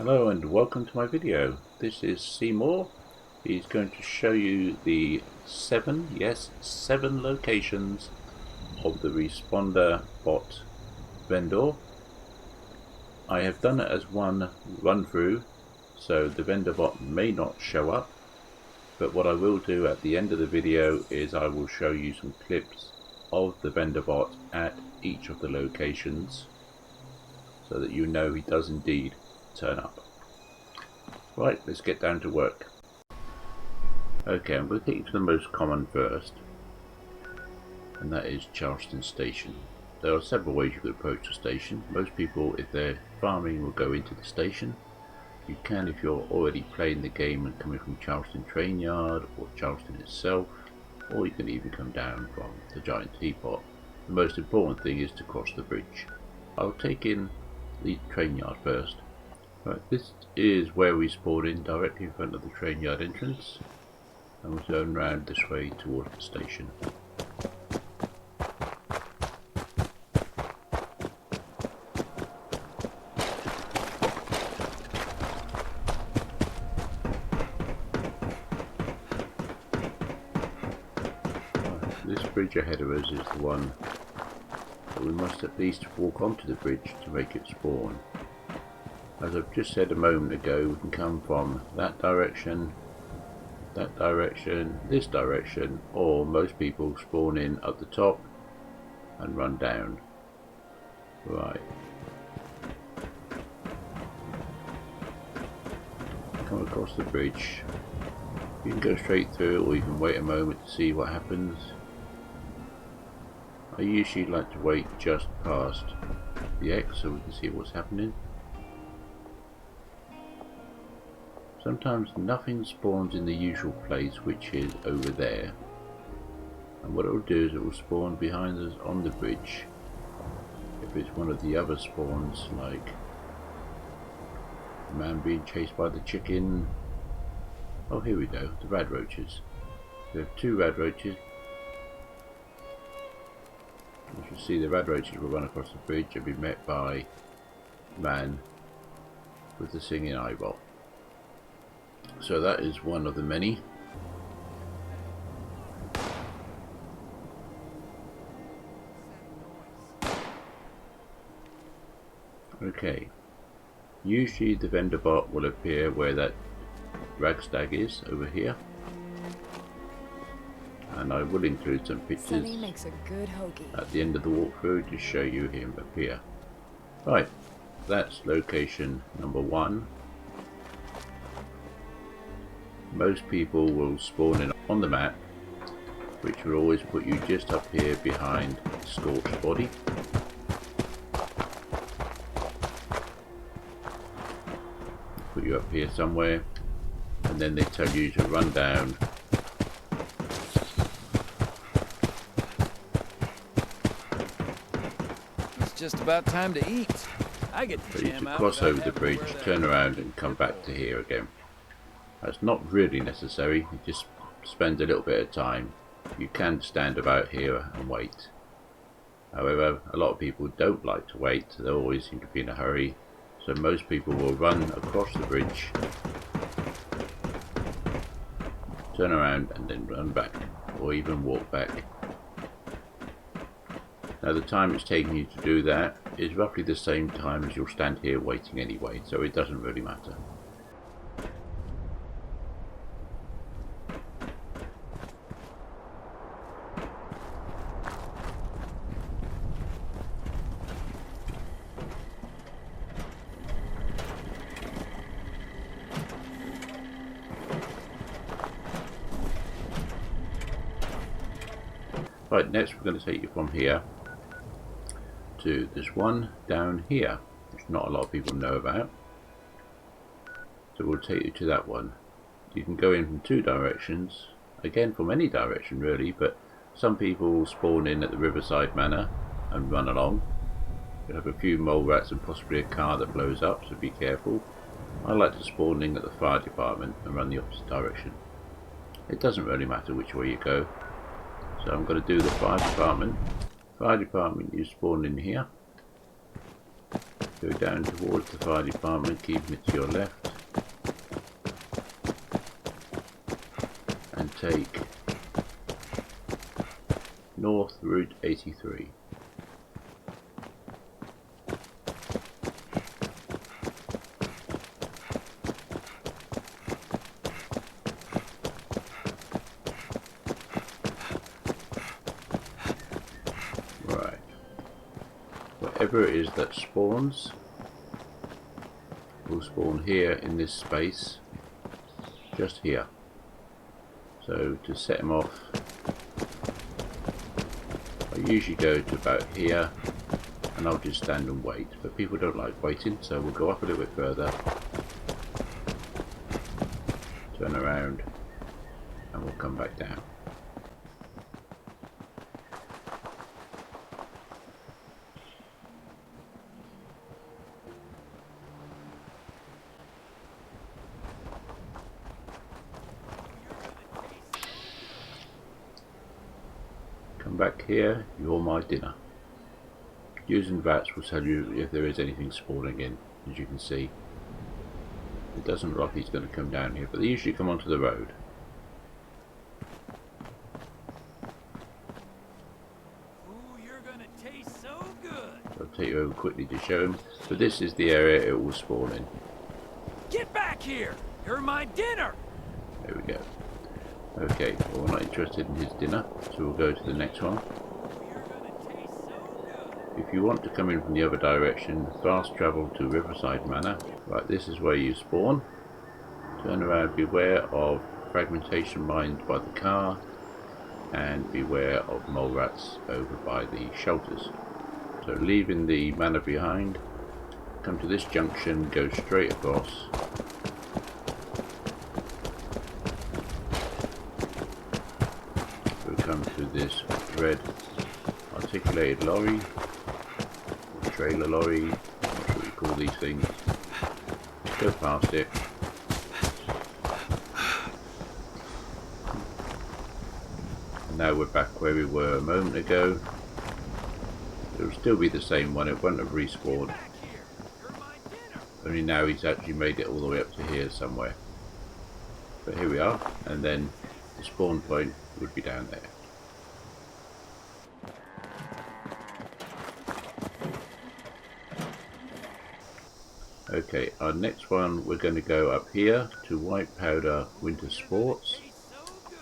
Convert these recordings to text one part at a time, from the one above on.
Hello and welcome to my video. This is Seymour. He's going to show you the seven locations of the responder bot vendor. I have done it as one run through, so the vendor bot may not show up, but what I will do at the end of the video is I will show you some clips of the vendor bot at each of the locations so that you know he does indeed turn up. Right, let's get down to work. Okay, I'm going to take you to the most common first, and that is Charleston Station. There are several ways you could approach the station. Most people, if they're farming, will go into the station. You can if you're already playing the game and coming from Charleston train yard or Charleston itself, or you can even come down from the giant teapot. The most important thing is to cross the bridge. I'll take in the train yard first. Right, this is where we spawn in, directly in front of the train yard entrance, and we'll turn round this way towards the station. Right, this bridge ahead of us is the one that we must at least walk onto the bridge to make it spawn. As I've just said a moment ago, we can come from that direction, this direction, or most people spawn in at the top and run down. Right. Come across the bridge. You can go straight through, or you can wait a moment to see what happens. I usually like to wait just past the X so we can see what's happening. Sometimes nothing spawns in the usual place, which is over there, and what it will do is it will spawn behind us on the bridge. If it's one of the other spawns, like the man being chased by the chicken. Oh, here we go, the rad roaches. We have two rad roaches. You should see the rad roaches will run across the bridge and be met by man with the singing eyeball. So that is one of the many. Okay, usually the vendor bot will appear where that ragstag is over here, and I will include some pictures makes a good hoagie at the end of the walkthrough to show you him appear. Right, that's location number 1. Most people will spawn in on the map, which will always put you just up here behind the scorched body. Put you up here somewhere, and then they tell you to run down It's just about time to eat. I get to for you jam to out cross without over the having to bridge, wear that turn around and come back to here again. That's not really necessary, you just spend a little bit of time. You can stand about here and wait. However, a lot of people don't like to wait, they always seem to be in a hurry, so most people will run across the bridge, turn around and then run back, or even walk back. Now the time it's taking you to do that is roughly the same time as you'll stand here waiting anyway, so it doesn't really matter. Right, next we're going to take you from here to this one down here, which not a lot of people know about. So we'll take you to that one. You can go in from two directions, again from any direction really, but some people will spawn in at the Riverside manor and run along. You'll have a few mole rats and possibly a car that blows up, so be careful. I like to spawn in at the fire department and run the opposite direction. It doesn't really matter which way you go. So I'm going to do the fire department. Fire department, you spawn in here. Go down towards the fire department, keeping it to your left, and take North Route 83. Right. Whatever it is that spawns will spawn here in this space, just here. So to set them off, I usually go to about here and I'll just stand and wait, but people don't like waiting, so we'll go up a little bit further, turn around, and we'll come back down. Come back here, you're my dinner. Using VATS will tell you if there is anything spawning in, as you can see. It doesn't look like he's going to come down here, but they usually come onto the road. Ooh, you're gonna taste so good. I'll take you over quickly to show him, but this is the area it will spawn in. Get back here! You're my dinner! There we go. Okay, well, we're not interested in his dinner, so we'll go to the next one. You're gonna taste so good. If you want to come in from the other direction, fast travel to Riverside Manor. Right, this is where you spawn. Turn around, beware of fragmentation mines by the car, and beware of mole rats over by the shelters. So leaving the manor behind, come to this junction, go straight across. We'll come to this red articulated lorry, or trailer lorry, not sure what you call these things. Go past it. And now we're back where we were a moment ago. It will still be the same one, it won't have respawned. Back here! You're my dinner! Only now he's actually made it all the way up to here somewhere. But here we are, and then the spawn point would be down there. Okay, our next one, we're going to go up here to White Powder Winter Sports. Tastes so good.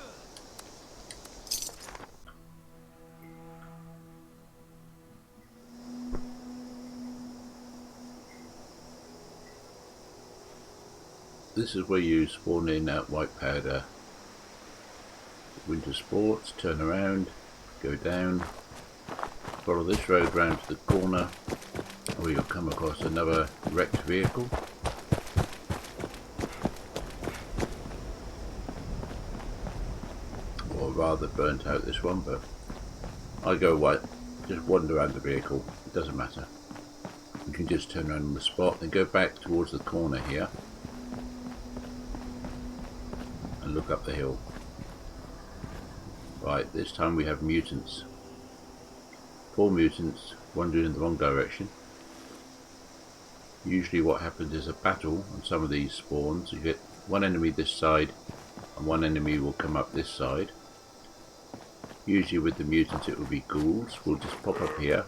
This is where you spawn in at White Powder Winter Sports, turn around, go down, follow this road round to the corner, where you'll come across another wrecked vehicle. Or rather burnt out this one, but I go white, just wander around the vehicle, it doesn't matter. You can just turn around on the spot, then go back towards the corner here and look up the hill. Right, this time we have mutants. 4 mutants wandering in the wrong direction. Usually what happens is a battle on some of these spawns. You get one enemy this side and one enemy will come up this side. Usually with the mutants it will be ghouls. We'll just pop up here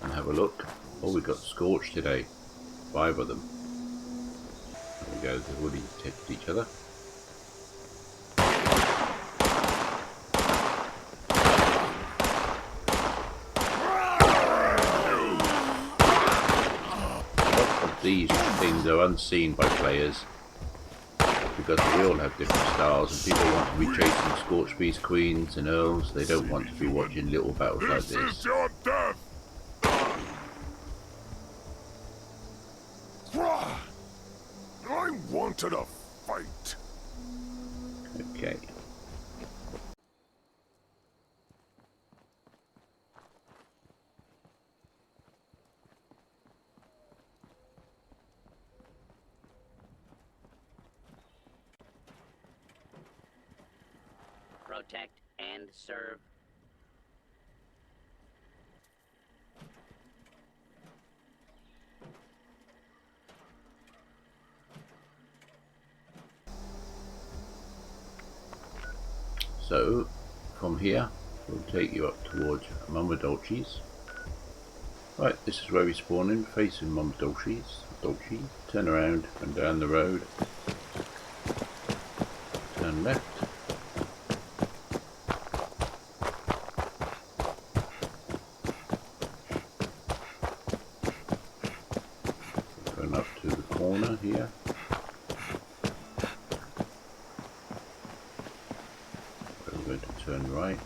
and have a look. Oh, we've got Scorch today. 5 of them. There we go, they've already tested each other. These things are unseen by players because we all have different styles and people want to be chasing Scorch Beast Queens and Earls. They don't want to be watching little battles like This this. is your death! I wanted a fight. Okay. Protect and serve. So from here we'll take you up towards Mamadouchi's. Right, this is where we spawn in, facing Mamadouchi's. Turn around and down the road. Turn left. Going up to the corner here. We're going to turn right.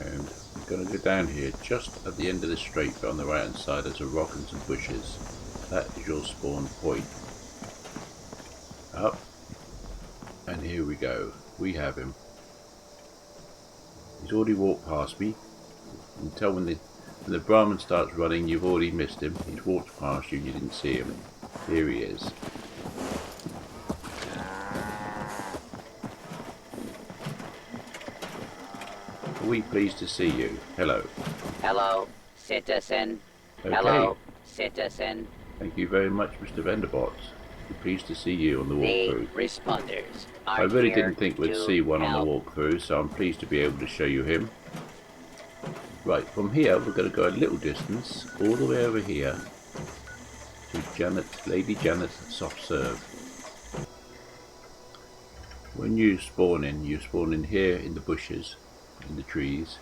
And we're going to go down here, just at the end of the straight on the right hand side there's a rock and some bushes. That is your spawn point. Up. And here we go. We have him. He's already walked past me. You can tell when the Brahmin starts running, you've already missed him. He's walked past you, you didn't see him. Here he is. Are we pleased to see you? Hello. Hello, citizen. Okay. Hello, citizen. Thank you very much, Mr. Vanderbot. We're pleased to see you on the The walkthrough. responders are I really here didn't think we'd to see one on help. the walkthrough, so I'm pleased to be able to show you him. Right, from here we're going to go a little distance, all the way over here, to Lady Janet's soft serve. When you spawn in here in the bushes, in the trees.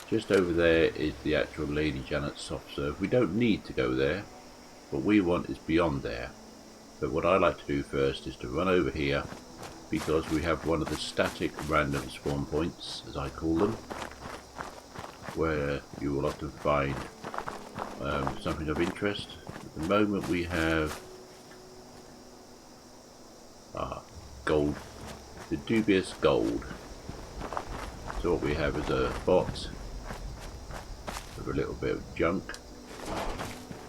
Just over there is the actual Lady Janet's soft serve. We don't need to go there. What we want is beyond there. But what I like to do first is to run over here, because we have one of the static random spawn points, as I call them, where you will often find something of interest. At the moment we have gold, the dubious gold. So what we have is a box with a little bit of junk,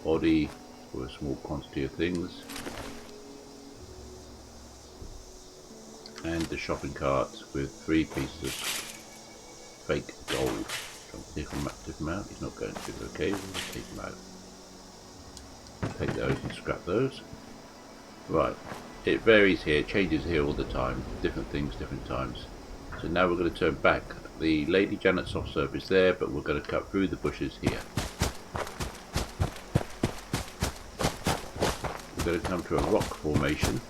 body for a small quantity of things, and the shopping cart with 3 pieces of fake gold. Take them out. He's not going to. Okay, we'll take them out. Take those and scrap those. Right. It varies here, changes here all the time. Different things, different times. So now we're going to turn back. The Lady Janet soft serve is there, but we're going to cut through the bushes here. We're going to come to a rock formation.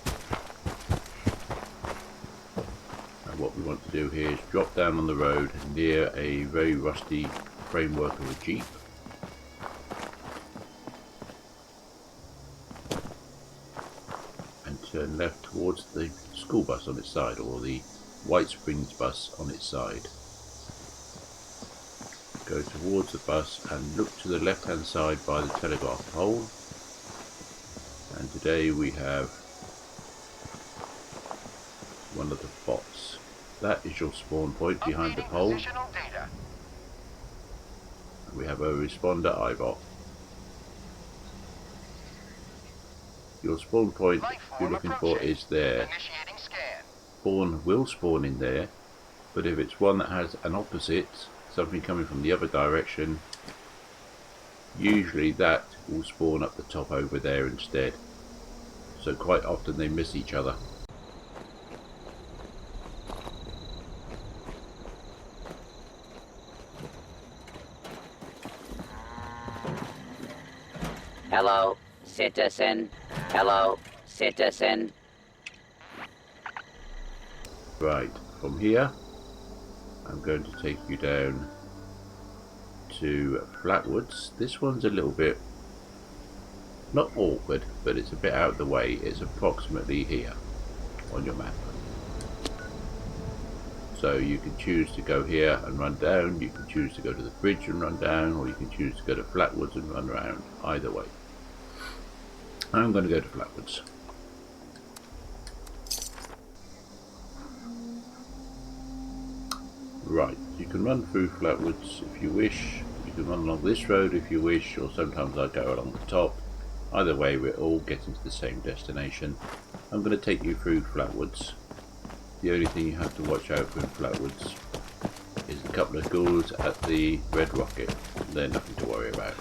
What we want to do here is drop down on the road near a very rusty framework of a Jeep. And turn left towards the school bus on its side, or the White Springs bus on its side. Go towards the bus and look to the left hand side by the telegraph pole. And today we have one of the bots. That is your spawn point behind the pole. We have a responder iBot. Your spawn point you're looking for is there. Spawn will spawn in there, but if it's one that has an opposite, something coming from the other direction, usually that will spawn up the top over there instead. So quite often they miss each other. Hello, citizen. Hello, citizen. Right, from here I'm going to take you down to Flatwoods. This one's a little bit, not awkward, but it's a bit out of the way. It's approximately here on your map. So you can choose to go here and run down, you can choose to go to the bridge and run down, or you can choose to go to Flatwoods and run around. Either way. I'm going to go to Flatwoods. Right, you can run through Flatwoods if you wish, you can run along this road if you wish, or sometimes I go along the top. Either way, we're all getting to the same destination. I'm going to take you through Flatwoods. The only thing you have to watch out for in Flatwoods is a couple of ghouls at the Red Rocket. They're nothing to worry about.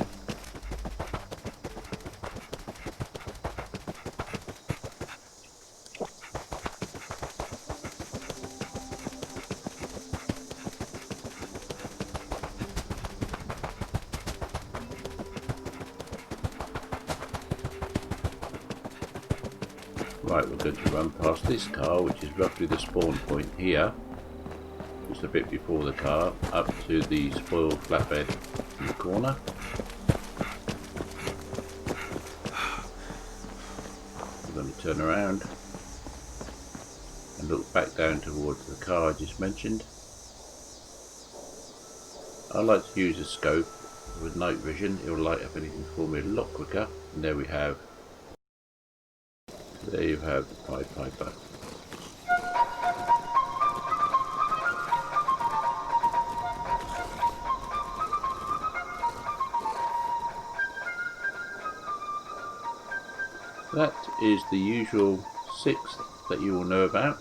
Right, we're going to run past this car, which is roughly the spawn point here, just a bit before the car, up to the spoiled flatbed in the corner. We're going to turn around and look back down towards the car I just mentioned. I like to use a scope with night vision. It will light up anything for me a lot quicker. And there you have the Pied Piper. That is the usual 6th that you will know about.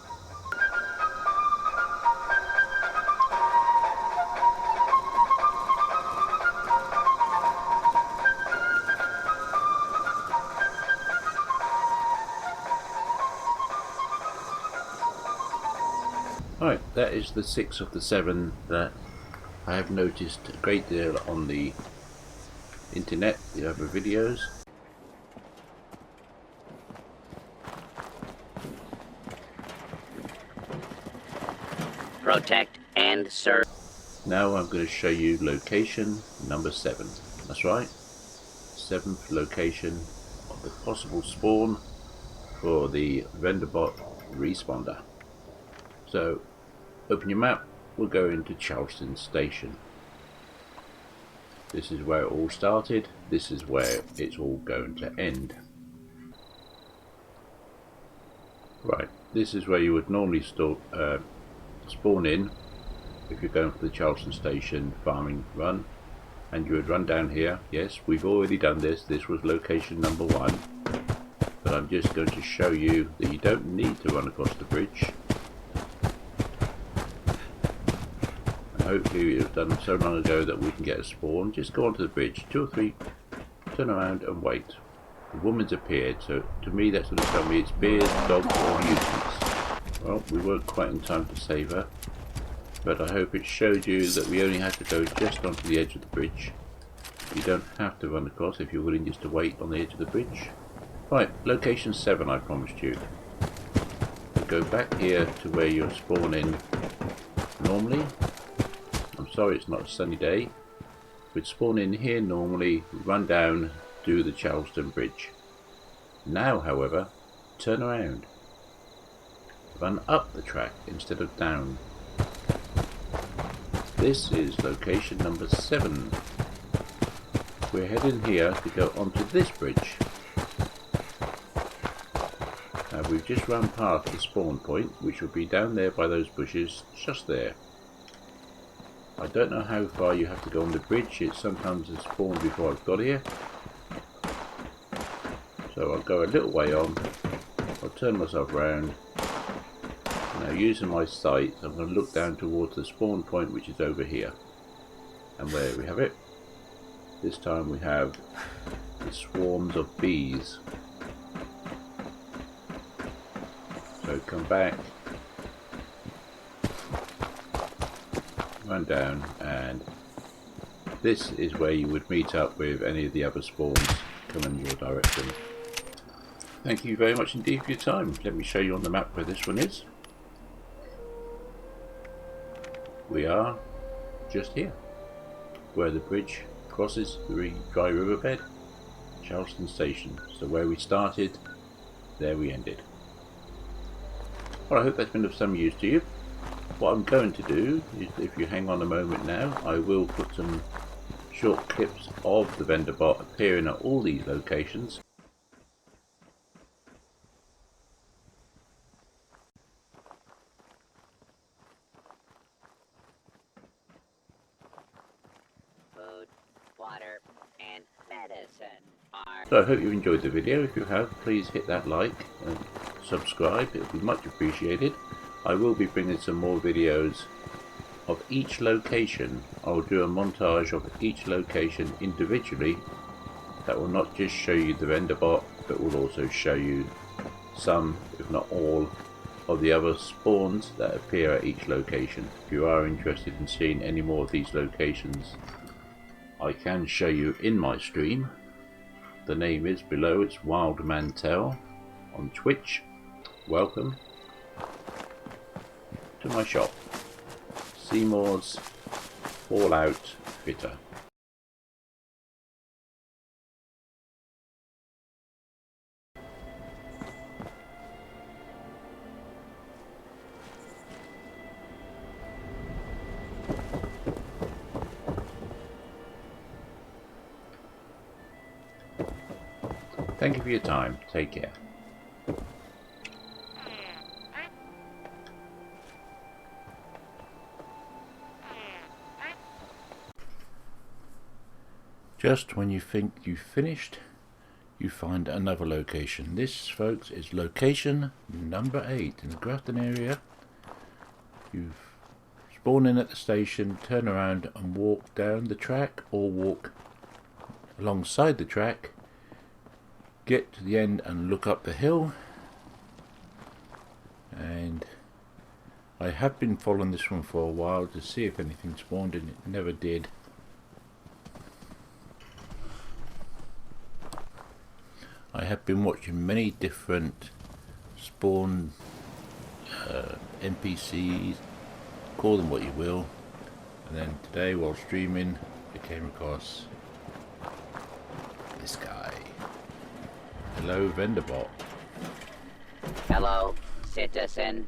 Right, that is the 6th of the 7 that I have noticed a great deal on the internet, the other videos. Protect and serve. Now I'm going to show you location number 7. That's right, 7th location of the possible spawn for the vendor bot responder. So open your map, we'll go into Charleston Station. This is where it all started, this is where it's all going to end. Right, this is where you would normally spawn in if you're going for the Charleston Station farming run, and you would run down here. Yes, we've already done this. This was location number 1, but I'm just going to show you that you don't need to run across the bridge. And hopefully it was done so long ago that we can get a spawn. Just go onto the bridge, 2 or 3, turn around and wait. The woman's appeared, so to me that's going to tell me it's bears, dogs or mutants. Well, we weren't quite in time to save her, but I hope it showed you that we only had to go just onto the edge of the bridge. You don't have to run across if you're willing just to wait on the edge of the bridge. Right, location 7 I promised you. We'll go back here to where you're spawning normally. I'm sorry it's not a sunny day. We'd spawn in here normally, run down, do the Charleston Bridge. Now, however, turn around. Run up the track instead of down. This is location number 7. We're heading here to go onto this bridge. Now we've just run past the spawn point, which will be down there by those bushes, just there. I don't know how far you have to go on the bridge. It sometimes has spawned before I've got here. So I'll go a little way on, I'll turn myself round. Now using my sight, I'm going to look down towards the spawn point, which is over here. And there we have it. This time we have the swarms of bees. So come back, run down, and this is where you would meet up with any of the other spawns coming in your direction. Thank you very much indeed for your time. Let me show you on the map where this one is. We are just here, where the bridge crosses the dry riverbed, Charleston Station. So where we started, there we ended. Well, I hope that's been of some use to you. What I'm going to do is, if you hang on a moment now, I will put some short clips of the vendor bot appearing at all these locations. Food, water, and medicine are... So I hope you enjoyed the video. If you have, please hit that like and subscribe. It would be much appreciated. I will be bringing some more videos of each location. I will do a montage of each location individually. That will not just show you the vendor bot, but will also show you some, if not all, of the other spawns that appear at each location. If you are interested in seeing any more of these locations, I can show you in my stream. The name is below. It's Wild Man Tell on Twitch. welcome to my shop, Seymour's Fallout Fitter. Thank you for your time. Take care. Just when you think you've finished, you find another location. This, folks, is location number 8 in the Grafton area. You spawn in at the station, turn around and walk down the track or walk alongside the track. Get to the end and look up the hill, and I have been following this one for a while to see if anything spawned, and it never did. I have been watching many different spawn NPCs, call them what you will, and then today while streaming I came across this guy. Hello, Vendorbot. Hello, citizen.